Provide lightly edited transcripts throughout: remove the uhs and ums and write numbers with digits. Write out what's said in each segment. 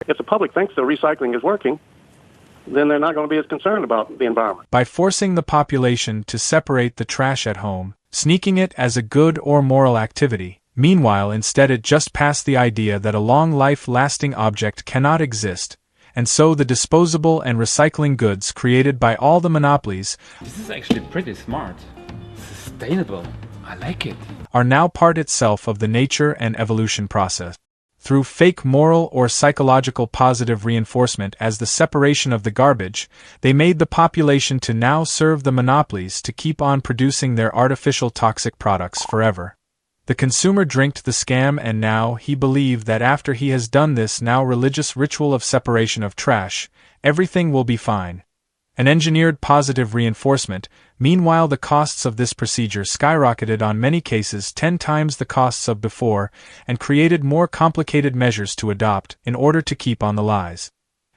If the public thinks the recycling is working, then they're not going to be as concerned about the environment. By forcing the population to separate the trash at home, sneaking it as a good or moral activity, meanwhile instead it just passed the idea that a long life-lasting object cannot exist, and so the disposable and recycling goods created by all the monopolies, this is actually pretty smart. Sustainable. I like it. Are now part itself of the nature and evolution process. Through fake moral or psychological positive reinforcement as the separation of the garbage, they made the population to now serve the monopolies to keep on producing their artificial toxic products forever. The consumer drinked the scam, and now he believed that after he has done this now religious ritual of separation of trash, everything will be fine. An engineered positive reinforcement. Meanwhile, the costs of this procedure skyrocketed on many cases 10 times the costs of before, and created more complicated measures to adopt in order to keep on the lies.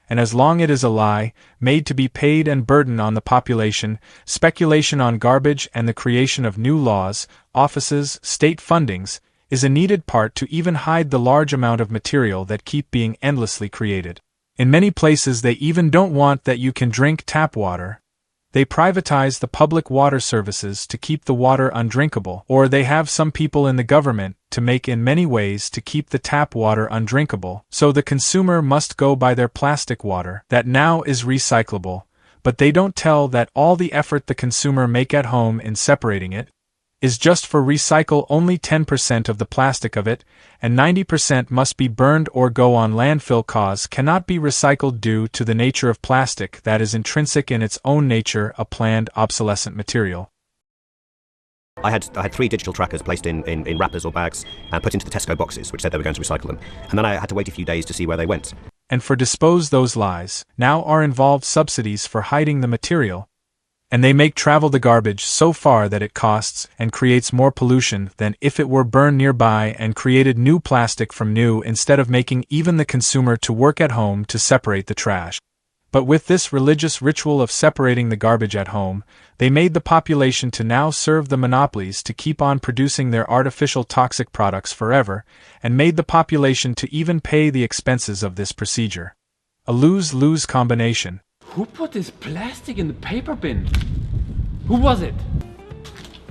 And as long it is a lie, made to be paid and burden on the population, speculation on garbage and the creation of new laws, offices, state fundings, is a needed part to even hide the large amount of material that keep being endlessly created. In many places they even don't want that you can drink tap water. They privatize the public water services to keep the water undrinkable, or they have some people in the government to make in many ways to keep the tap water undrinkable, so the consumer must go buy their plastic water that now is recyclable, but they don't tell that all the effort the consumer make at home in separating it is just for recycle only 10% of the plastic of it, and 90% must be burned or go on landfill cause cannot be recycled due to the nature of plastic that is intrinsic in its own nature, a planned obsolescent material. I had 3 digital trackers placed in wrappers or bags and put into the Tesco boxes, which said they were going to recycle them. And then I had to wait a few days to see where they went. And for dispose those lies, now are involved subsidies for hiding the material, and they make travel the garbage so far that it costs and creates more pollution than if it were burned nearby and created new plastic from new, instead of making even the consumer to work at home to separate the trash. But with this religious ritual of separating the garbage at home, they made the population to now serve the monopolies to keep on producing their artificial toxic products forever, and made the population to even pay the expenses of this procedure. A lose-lose combination. Who put this plastic in the paper bin? Who was it?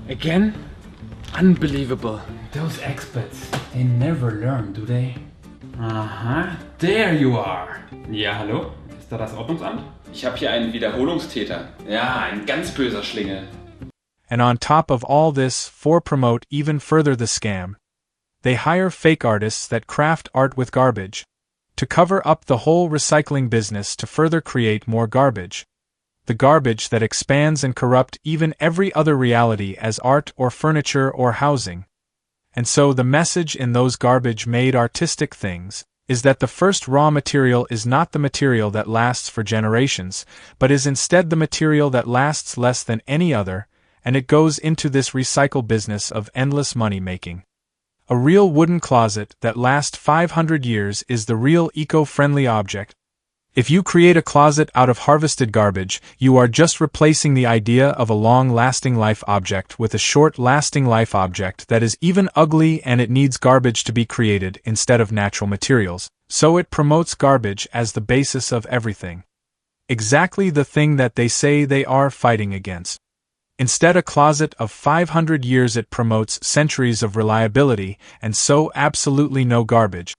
Again? Unbelievable. Those experts, they never learn, do they? Aha, there you are. Ja, hallo? Ist da das Ordnungsamt? Ich habe hier einen Wiederholungstäter. Ja, ein ganz böser Schlingel. And on top of all this, for promote even further the scam, they hire fake artists that craft art with garbage, to cover up the whole recycling business to further create more garbage. The garbage that expands and corrupt even every other reality as art or furniture or housing. And so the message in those garbage-made artistic things is that the first raw material is not the material that lasts for generations, but is instead the material that lasts less than any other, and it goes into this recycle business of endless money-making. A real wooden closet that lasts 500 years is the real eco-friendly object. If you create a closet out of harvested garbage, you are just replacing the idea of a long-lasting life object with a short-lasting life object that is even ugly, and it needs garbage to be created instead of natural materials. So it promotes garbage as the basis of everything. Exactly the thing that they say they are fighting against. Instead, a closet of 500 years, it promotes centuries of reliability, and so absolutely no garbage.